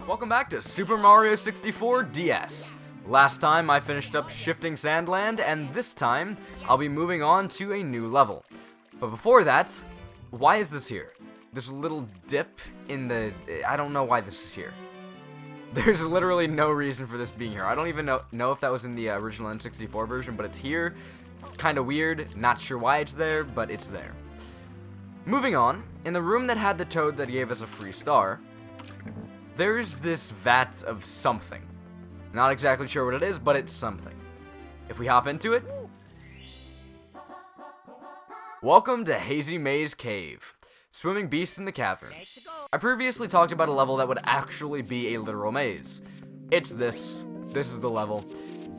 Welcome back to Super Mario 64 DS. Last time I finished up Shifting Sandland, and this time I'll be moving on to a new level. But before that, why is this here? This little dip in the... I don't know why this is here. There's literally no reason for this being here. I don't even know if that was in the original N64 version, but it's here. Kinda weird, not sure why it's there, but it's there. Moving on, in the room that had the toad that gave us a free star, there's this vat of something. Not exactly sure what it is, but it's something. If we hop into it... Welcome to Hazy Maze Cave. Swimming Beast in the Cavern. I previously talked about a level that would actually be a literal maze. It's this. This is the level.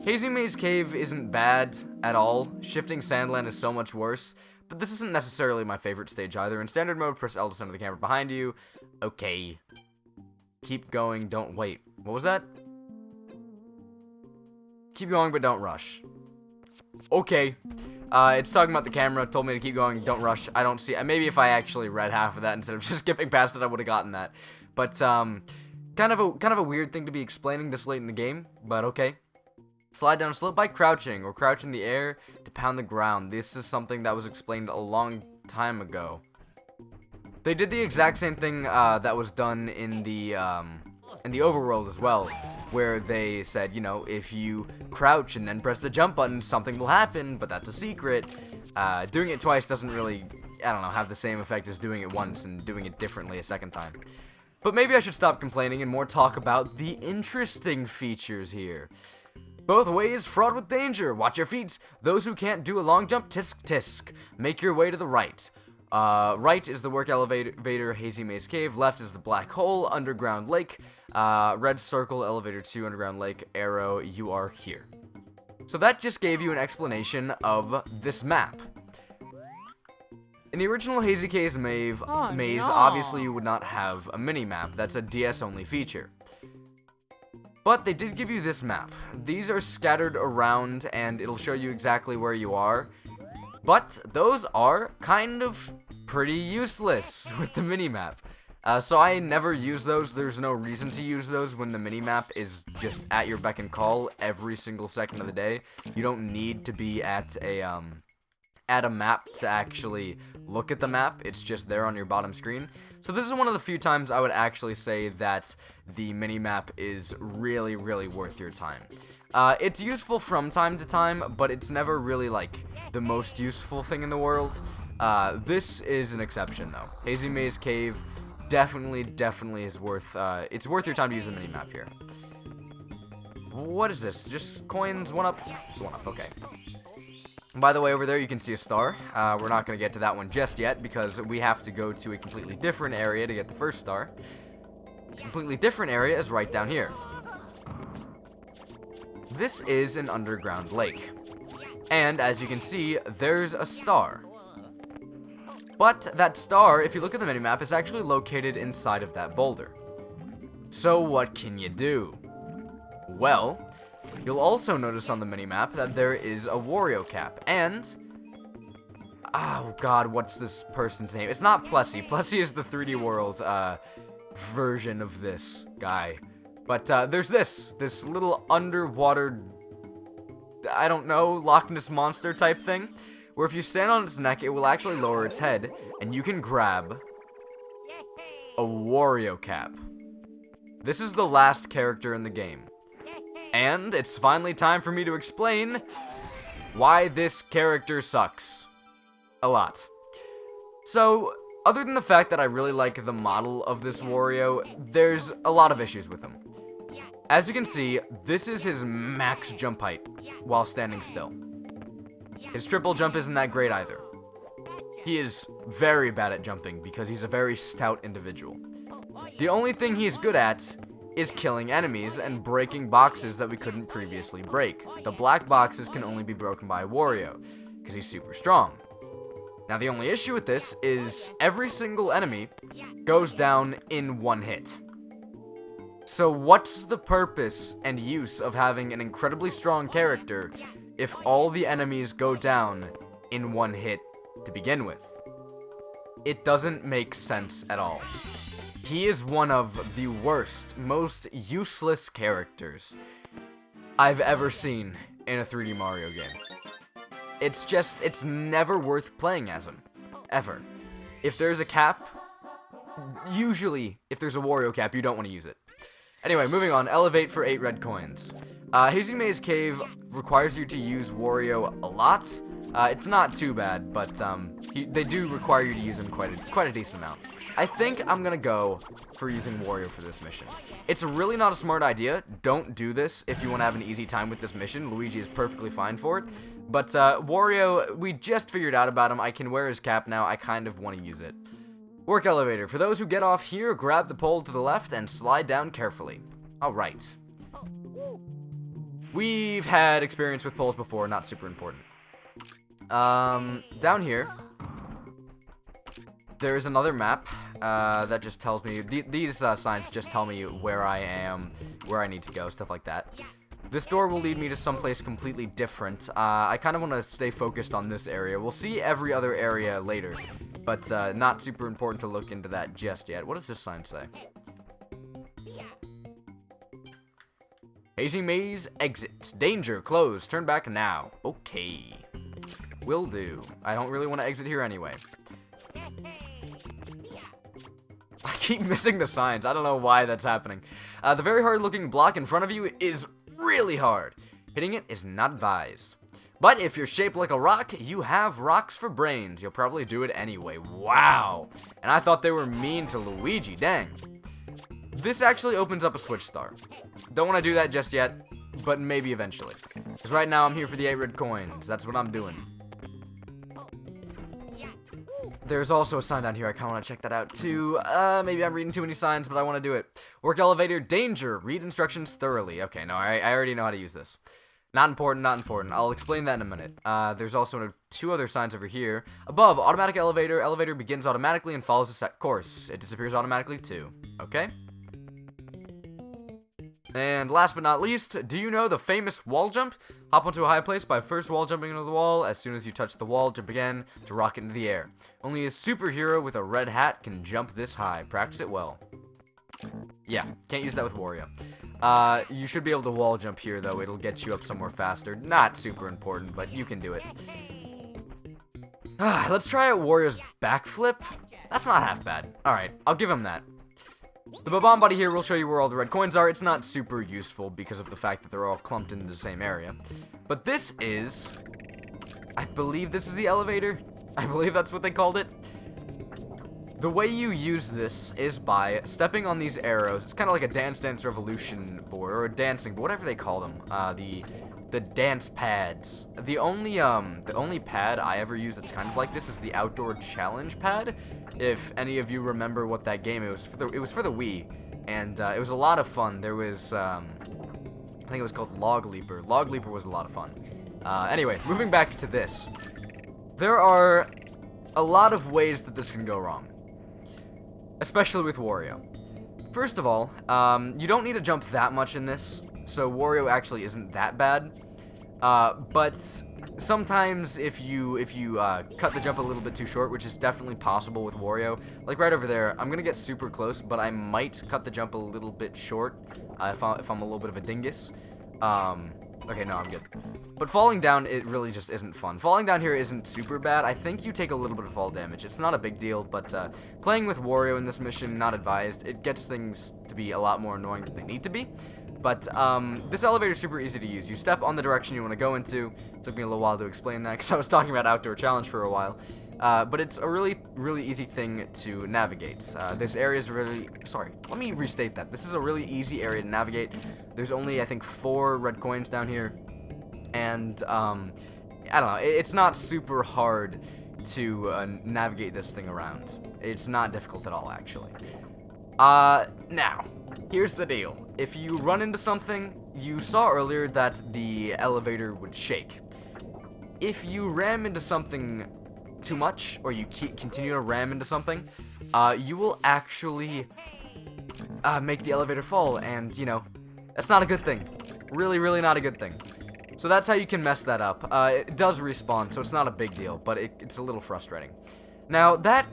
Hazy Maze Cave isn't bad at all. Shifting Sandland is so much worse. But this isn't necessarily my favorite stage either. In standard mode, press L to center the camera behind you. Okay. Keep going, don't wait. What was that? Keep going, but don't rush. Okay. It's talking about the camera, told me to keep going, don't rush. I don't see... Maybe if I actually read half of that instead of just skipping past it, I would have gotten that. But, kind of a weird thing to be explaining this late in the game, but okay. Slide down a slope by crouching, or crouch in the air to pound the ground. This is something that was explained a long time ago. They did the exact same thing that was done in the overworld as well, where they said, you know, if you crouch and then press the jump button, something will happen, but that's a secret. Doing it twice doesn't really, I don't know, have the same effect as doing it once and doing it differently a second time. But maybe I should stop complaining and more talk about the interesting features here. Both ways fraught with danger. Watch your feet. Those who can't do a long jump, tisk tisk. Make your way to the right. Right is the work elevator, Hazy Maze Cave. Left is the black hole, underground lake. Red circle, elevator 2, underground lake, arrow, you are here. So that just gave you an explanation of this map. In the original Hazy Caves maze, obviously you would not have a mini-map. That's a DS-only feature. But they did give you this map. These are scattered around, and it'll show you exactly where you are. But those are kind of pretty useless with the mini-map. So I never use those. There's no reason to use those when the mini-map is just at your beck and call every single second of the day. You don't need to be at a map to actually look at the map. It's just there on your bottom screen. So this is one of the few times I would actually say that the mini-map is really, really worth your time. It's useful from time to time, but it's never really, like, the most useful thing in the world. This is an exception, though. Hazy Maze Cave definitely is worth, it's worth your time to use the mini-map here. What is this? Just coins? One up? One up, okay. By the way, over there you can see a star. We're not going to get to that one just yet, because we have to go to a completely different area to get the first star. The completely different area is right down here. This is an underground lake. And, as you can see, there's a star. But that star, if you look at the minimap, is actually located inside of that boulder. So what can you do? Well, you'll also notice on the minimap that there is a Wario cap, and... oh god, what's this person's name? It's not Plessy. Plessy is the 3D World, version of this guy. But, there's this little underwater, I don't know, Loch Ness Monster type thing, where if you stand on its neck, it will actually lower its head, and you can grab a Wario cap. This is the last character in the game. And it's finally time for me to explain why this character sucks. A lot. So, other than the fact that I really like the model of this Wario, there's a lot of issues with him. As you can see, this is his max jump height while standing still. His triple jump isn't that great either. He is very bad at jumping because he's a very stout individual. The only thing he's good at is killing enemies and breaking boxes that we couldn't previously break. The black boxes can only be broken by Wario because he's super strong. Now the only issue with this is every single enemy goes down in one hit. So what's the purpose and use of having an incredibly strong character if all the enemies go down in one hit to begin with? It doesn't make sense at all. He is one of the worst, most useless characters I've ever seen in a 3D Mario game. It's never worth playing as him. Ever. If there's a cap, usually, if there's a Wario cap, you don't want to use it. Anyway, moving on. Elevate for 8 red coins. Hazy Maze Cave requires you to use Wario a lot. It's not too bad, but they do require you to use him quite a decent amount. I think I'm gonna go for using Wario for this mission. It's really not a smart idea. Don't do this if you want to have an easy time with this mission. Luigi is perfectly fine for it. But Wario, we just figured out about him. I can wear his cap now. I kind of want to use it. Work elevator. For those who get off here, grab the pole to the left and slide down carefully. Alright. We've had experience with poles before, not super important. Down here, there's another map that just tells me, these signs just tell me where I am, where I need to go, stuff like that. This door will lead me to someplace completely different. I kind of want to stay focused on this area. We'll see every other area later, but not super important to look into that just yet. What does this sign say? Hazy Maze exit. Danger, closed, turn back now. Okay. Will do. I don't really want to exit here anyway. I keep missing the signs. I don't know why that's happening. The very hard-looking block in front of you is really hard. Hitting it is not advised. But if you're shaped like a rock, you have rocks for brains. You'll probably do it anyway. Wow. And I thought they were mean to Luigi. Dang. This actually opens up a switch star. Don't want to do that just yet, but maybe eventually. Because right now I'm here for the 8 red coins. That's what I'm doing. There's also a sign down here. I kind of want to check that out too. Maybe I'm reading too many signs, but I want to do it. Work elevator, danger. Read instructions thoroughly. Okay, no, I already know how to use this. Not important, not important. I'll explain that in a minute. There's also 2 other signs over here. Above, automatic elevator. Elevator begins automatically and follows a set course. It disappears automatically too. Okay? And last but not least, do you know the famous wall jump? Hop onto a high place by first wall jumping into the wall. As soon as you touch the wall, jump again to rocket into the air. Only a superhero with a red hat can jump this high. Practice it well. Yeah, can't use that with Wario. You should be able to wall jump here, though. It'll get you up somewhere faster. Not super important, but you can do it. Let's try out Wario's backflip. That's not half bad. Alright, I'll give him that. The Bob-omb Buddy here will show you where all the red coins are. It's not super useful because of the fact that they're all clumped into the same area. But this is... I believe this is the elevator. I believe that's what they called it. The way you use this is by stepping on these arrows. It's kind of like a Dance Dance Revolution board, or a dancing board, whatever they call them. The dance pads. The only pad I ever use that's kind of like this is the Outdoor Challenge pad. If any of you remember what that game, it was for the Wii, and it was a lot of fun. There was, I think it was called Log Leaper. Log Leaper was a lot of fun. Anyway, moving back to this. There are a lot of ways that this can go wrong, especially with Wario. First of all, you don't need to jump that much in this, so Wario actually isn't that bad. But sometimes if you cut the jump a little bit too short, which is definitely possible with Wario, like right over there, I'm gonna get super close, but I might cut the jump a little bit short if I'm a little bit of a dingus. Okay, no, I'm good. But falling down, it really just isn't fun. Falling down here isn't super bad. I think you take a little bit of fall damage. It's not a big deal, but playing with Wario in this mission, not advised. It gets things to be a lot more annoying than they need to be. But this elevator is super easy to use. You step on the direction you want to go into. It took me a little while to explain that because I was talking about Outdoor Challenge for a while. But it's a really, really easy thing to navigate. This area is really... Sorry, let me restate that. This is a really easy area to navigate. There's only, I think, 4 red coins down here. And, I don't know. It's not super hard to navigate this thing around. It's not difficult at all, actually. Now, here's the deal. If you run into something, you saw earlier that the elevator would shake. If you ram into something too much, or you continue to ram into something, you will actually make the elevator fall, and, you know, that's not a good thing. Really, really not a good thing. So that's how you can mess that up. It does respawn, so it's not a big deal, but it's a little frustrating. Now, that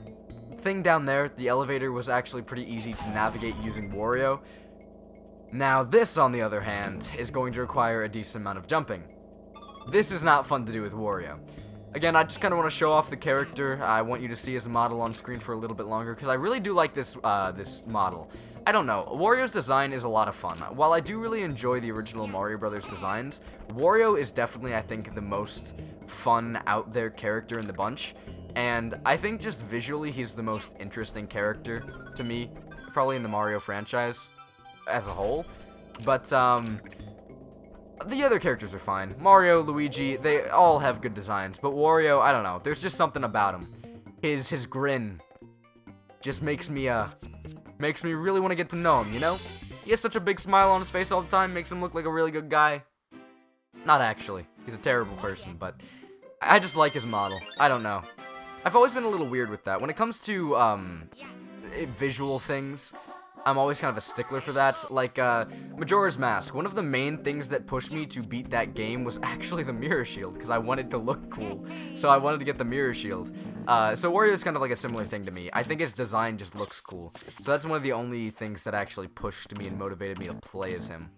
thing down there, the elevator, was actually pretty easy to navigate using Wario. Now this, on the other hand, is going to require a decent amount of jumping. This is not fun to do with Wario. Again, I just kind of want to show off the character. I want you to see his model on screen for a little bit longer, because I really do like this this model. I don't know, Wario's design is a lot of fun. While I do really enjoy the original Mario Brothers designs, Wario is definitely, I think, the most fun out there character in the bunch. And I think just visually, he's the most interesting character to me, probably in the Mario franchise as a whole. But, the other characters are fine. Mario, Luigi, they all have good designs. But Wario, I don't know. There's just something about him. His grin just makes me really want to get to know him, you know? He has such a big smile on his face all the time, makes him look like a really good guy. Not actually. He's a terrible person, but I just like his model. I don't know. I've always been a little weird with that. When it comes to, visual things, I'm always kind of a stickler for that. Like, Majora's Mask, one of the main things that pushed me to beat that game was actually the mirror shield, because I wanted to look cool. So I wanted to get the mirror shield. So Wario is kind of like a similar thing to me. I think his design just looks cool. So that's one of the only things that actually pushed me and motivated me to play as him.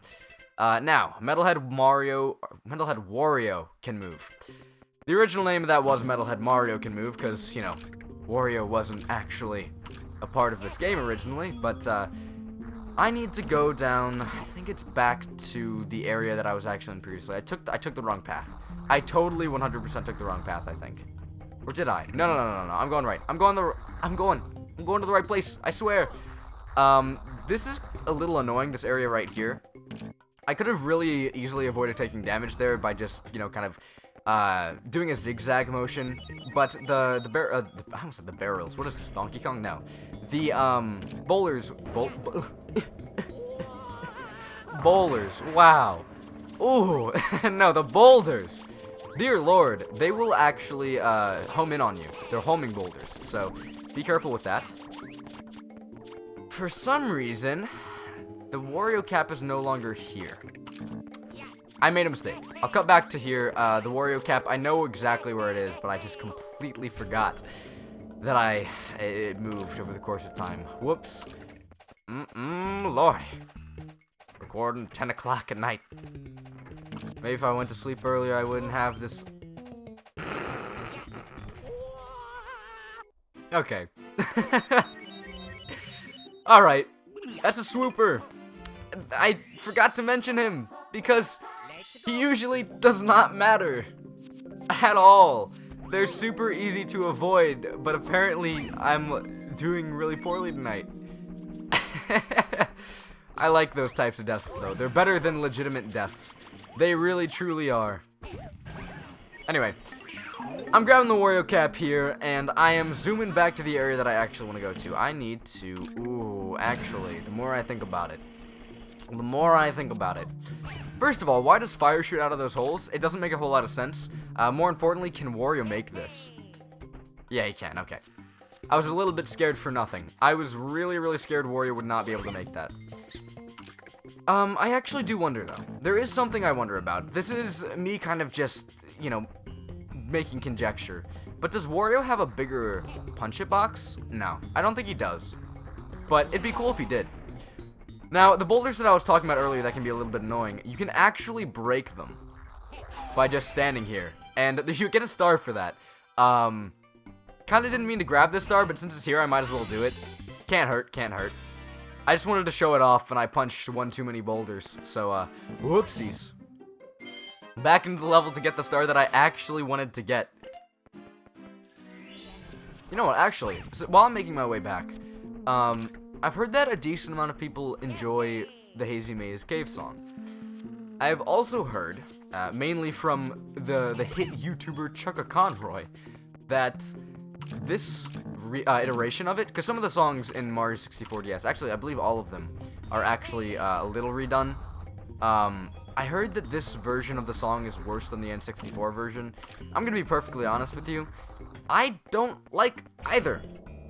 Now, Metalhead Wario can move. The original name of that was Metalhead Mario Can Move, because, you know, Wario wasn't actually a part of this game originally, but I need to go down. I think it's back to the area that I was actually in previously. I took the wrong path. I totally 100% took the wrong path, I think. Or did I? No. I'm going right. I'm going to the right place. I swear. This is a little annoying, this area right here. I could have really easily avoided taking damage there by just, you know, kind of doing a zigzag motion, but I almost said the barrels. What is this, Donkey Kong? No. The, bowlers, bowlers, wow. Ooh, no, the boulders. Dear Lord, they will actually, home in on you. They're homing boulders, so be careful with that. For some reason, the Wario cap is no longer here. I made a mistake. I'll cut back to here. The Wario cap, I know exactly where it is, but I just completely forgot that it moved over the course of time. Whoops. Lord. Recording 10 o'clock at night. Maybe if I went to sleep earlier, I wouldn't have this. Okay. Alright. That's a swooper. I forgot to mention him, because he usually does not matter at all. They're super easy to avoid, but apparently I'm doing really poorly tonight. I like those types of deaths, though. They're better than legitimate deaths. They really, truly are. Anyway, I'm grabbing the Wario cap here, and I am zooming back to the area that I actually want to go to. I need to... Ooh, actually, the more I think about it. First of all, why does fire shoot out of those holes? It doesn't make a whole lot of sense. More importantly, can Wario make this? Yeah, he can, okay. I was a little bit scared for nothing. I was really, really scared Wario would not be able to make that. I actually do wonder, though. There is something I wonder about. This is me kind of just, you know, making conjecture. But does Wario have a bigger punch hitbox? No, I don't think he does. But it'd be cool if he did. Now, the boulders that I was talking about earlier that can be a little bit annoying, you can actually break them by just standing here. And you get a star for that. Kinda didn't mean to grab this star, but since it's here, I might as well do it. Can't hurt, can't hurt. I just wanted to show it off, and I punched one too many boulders. So, whoopsies. Back into the level to get the star that I actually wanted to get. You know what, actually, so while I'm making my way back, I've heard that a decent amount of people enjoy the Hazy Maze Cave song. I've also heard, mainly from the hit YouTuber Chugga Conroy, that this iteration of it, because some of the songs in Mario 64 DS, actually I believe all of them, are actually a little redone. I heard that this version of the song is worse than the N64 version. I'm gonna be perfectly honest with you. I don't like either.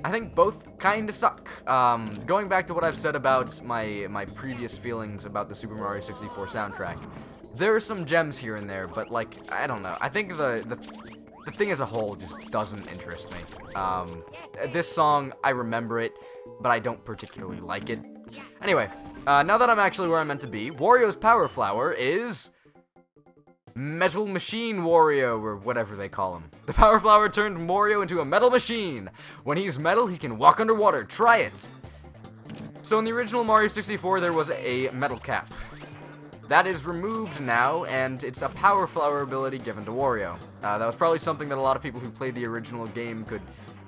I think both kinda suck. Going back to what I've said about my previous feelings about the Super Mario 64 soundtrack, there are some gems here and there, but like, I don't know. I think the thing as a whole just doesn't interest me. This song, I remember it, but I don't particularly like it. Anyway, now that I'm actually where I'm meant to be, Wario's Power Flower is Metal Machine Wario, or whatever they call him. The Power Flower turned Wario into a metal machine. When he's metal, he can walk underwater. Try it! So in the original Mario 64, there was a metal cap. That is removed now, and it's a Power Flower ability given to Wario. That was probably something that a lot of people who played the original game could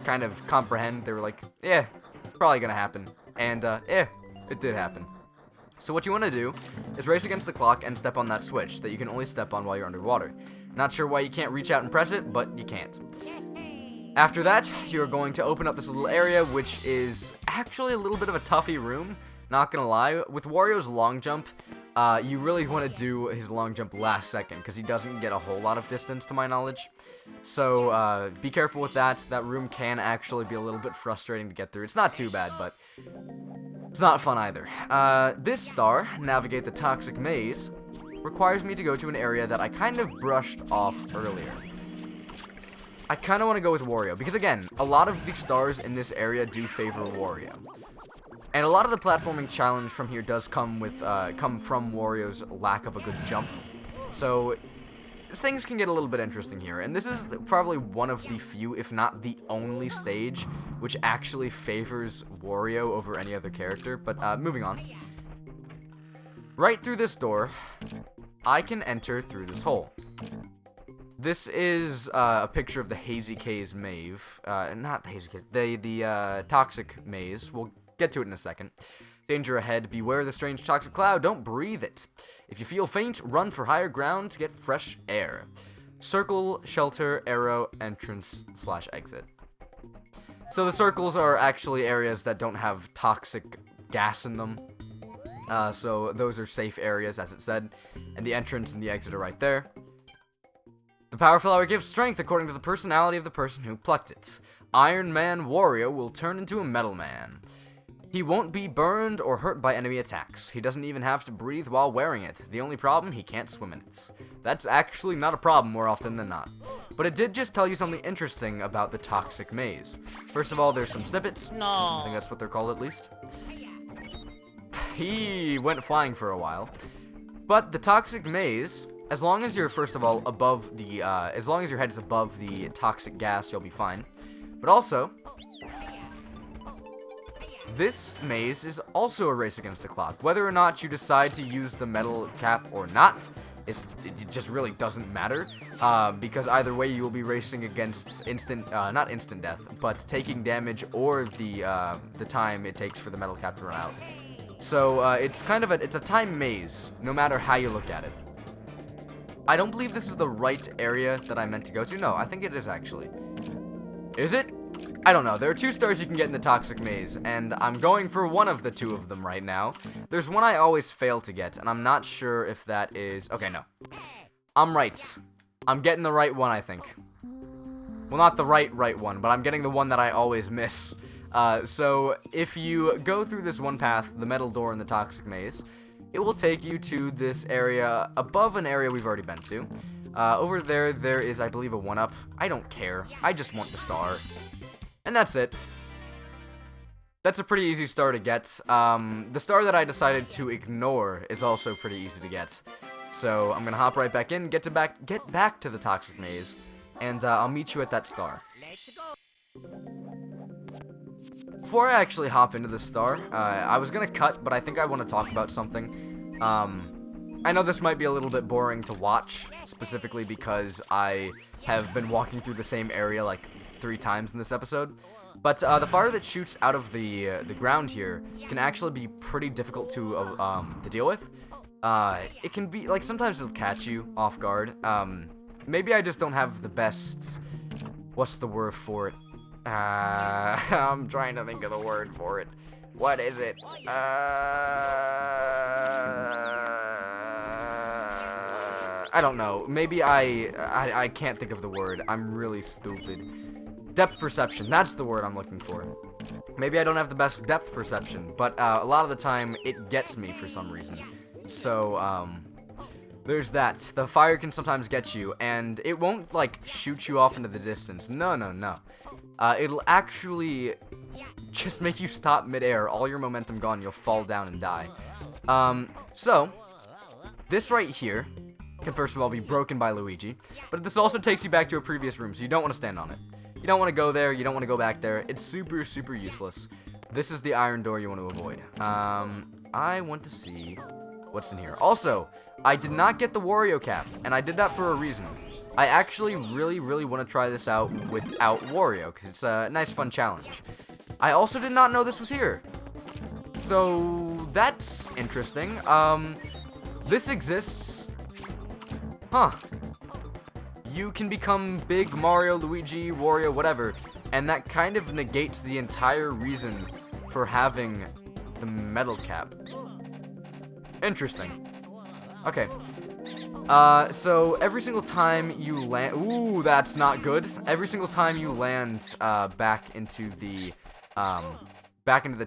kind of comprehend. They were like, yeah, it's probably gonna happen. And, it did happen. So what you want to do is race against the clock and step on that switch that you can only step on while you're underwater. Not sure why you can't reach out and press it, but you can't. After that, you're going to open up this little area, which is actually a little bit of a toughy room, not gonna lie. With Wario's long jump, you really want to do his long jump last second, because he doesn't get a whole lot of distance, to my knowledge. So, be careful with that. That room can actually be a little bit frustrating to get through. It's not too bad, but it's not fun either. This star, Navigate the Toxic Maze, requires me to go to an area that I kind of brushed off earlier. I kind of want to go with Wario, because again, a lot of the stars in this area do favor Wario. And a lot of the platforming challenge from here does come from Wario's lack of a good jump. So things can get a little bit interesting here. And this is probably one of the few, if not the only stage, which actually favors Wario over any other character. But moving on. Right through this door, I can enter through this hole. This is a picture of the Hazy Caves Maze. Not the Hazy Caves, the Toxic Maze. We'll get to it in a second. Danger ahead. Beware the strange toxic cloud. Don't breathe it. If you feel faint, run for higher ground to get fresh air. Circle, shelter, arrow, entrance, / exit. So the circles are actually areas that don't have toxic gas in them. So those are safe areas, as it said. And the entrance and the exit are right there. The Power Flower gives strength according to the personality of the person who plucked it. Iron Man Wario will turn into a Metal Man. He won't be burned or hurt by enemy attacks. He doesn't even have to breathe while wearing it. The only problem, he can't swim in it. That's actually not a problem more often than not. But it did just tell you something interesting about the Toxic Maze. First of all, there's some snippets. No. I think that's what they're called at least. He went flying for a while. But the Toxic Maze, as long as you're, first of all, above the, as long as your head is above the toxic gas, you'll be fine. But also, this maze is also a race against the clock. Whether or not you decide to use the metal cap or not, it just really doesn't matter. Because either way, you will be racing against not instant death, but taking damage or the time it takes for the metal cap to run out. So it's kind of it's a time maze, no matter how you look at it. I don't believe this is the right area that I meant to go to. No, I think it is actually. Is it? I don't know. There are 2 stars you can get in the Toxic Maze, and I'm going for one of the 2 of them right now. There's one I always fail to get, and I'm not sure if that is... Okay, no. I'm right. I'm getting the right one, I think. Well, not the right one, but I'm getting the one that I always miss. So, if you go through this one path, the metal door in the Toxic Maze, it will take you to this area above an area we've already been to. Over there, there is, I believe, a 1-up. I don't care. I just want the star. And that's it. That's a pretty easy star to get. The star that I decided to ignore is also pretty easy to get. So I'm gonna hop right back in, get back to the Toxic Maze, and I'll meet you at that star. Before I actually hop into the star, I was gonna cut, but I think I want to talk about something. I know this might be a little bit boring to watch, specifically because I have been walking through the same area like 3 times in this episode. But the fire that shoots out of the ground here can actually be pretty difficult to deal with. It can be, like, sometimes it'll catch you off guard. Maybe I just don't have the best, what's the word for it? I'm trying to think of the word for it. What is it? I don't know. Maybe I can't think of the word. I'm really stupid. Depth perception, that's the word I'm looking for. Maybe I don't have the best depth perception, but a lot of the time it gets me for some reason. So, there's that. The fire can sometimes get you, and it won't, like, shoot you off into the distance. No, no, no. It'll actually just make you stop midair. All your momentum gone, you'll fall down and die. So, this right here can first of all be broken by Luigi, but this also takes you back to a previous room, so you don't want to stand on it. You don't want to go there, you don't want to go back there. It's super, super useless. This is the iron door you want to avoid. I want to see what's in here. Also, I did not get the Wario cap, and I did that for a reason. I actually really, really want to try this out without Wario, because it's a nice, fun challenge. I also did not know this was here. So, that's interesting. This exists. Huh. You can become big Mario, Luigi, Wario, whatever, and that kind of negates the entire reason for having the metal cap. Interesting. Okay. So every single time you land, ooh, that's not good. Every single time you land back into the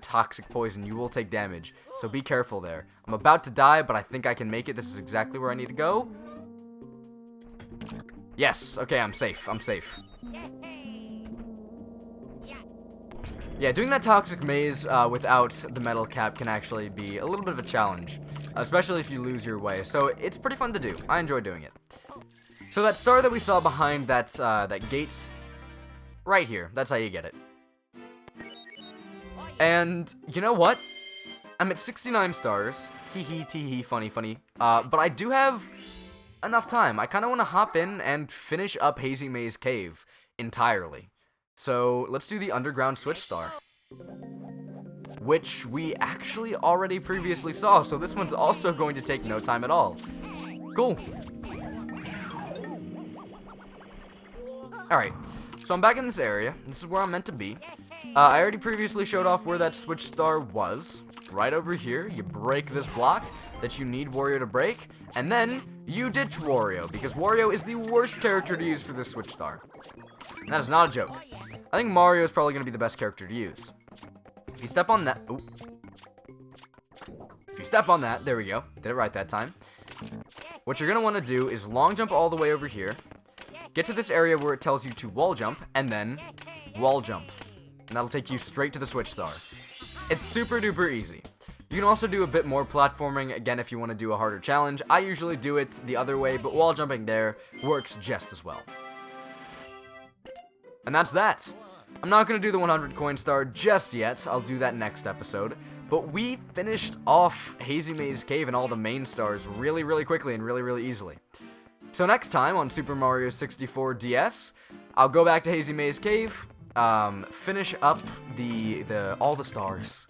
toxic poison, you will take damage. So be careful there. I'm about to die, but I think I can make it. This is exactly where I need to go. Yes, okay, I'm safe. I'm safe. Yeah, doing that toxic maze without the metal cap can actually be a little bit of a challenge, especially if you lose your way. So it's pretty fun to do. I enjoy doing it. So that star that we saw behind that gate, right here, that's how you get it. And you know what? I'm at 69 stars. Hee hee tee hee, funny, funny. But I do have enough time. I kind of want to hop in and finish up Hazy Maze Cave entirely. So let's do the underground switch star, which we actually already previously saw. So this one's also going to take no time at all. Cool. Alright, so I'm back in this area. This is where I'm meant to be. I already previously showed off where that switch star was. Right over here, you break this block that you need Wario to break, and then you ditch Wario, because Wario is the worst character to use for this switch star. And that is not a joke. I think Mario is probably going to be the best character to use. If you step on that... Ooh. If you step on that, there we go. Did it right that time. What you're going to want to do is long jump all the way over here. Get to this area where it tells you to wall jump, and then wall jump. And that'll take you straight to the switch star. It's super duper easy. You can also do a bit more platforming, again, if you want to do a harder challenge. I usually do it the other way, but wall jumping there works just as well. And that's that. I'm not going to do the 100 coin star just yet. I'll do that next episode. But we finished off Hazy Maze Cave and all the main stars really, really quickly and really, really easily. So next time on Super Mario 64 DS, I'll go back to Hazy Maze Cave, finish up all the stars.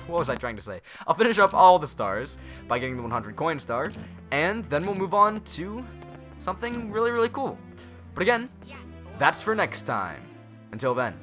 What was I trying to say? I'll finish up all the stars by getting the 100 coin star, and then we'll move on to something really, really cool. But again, that's for next time. Until then.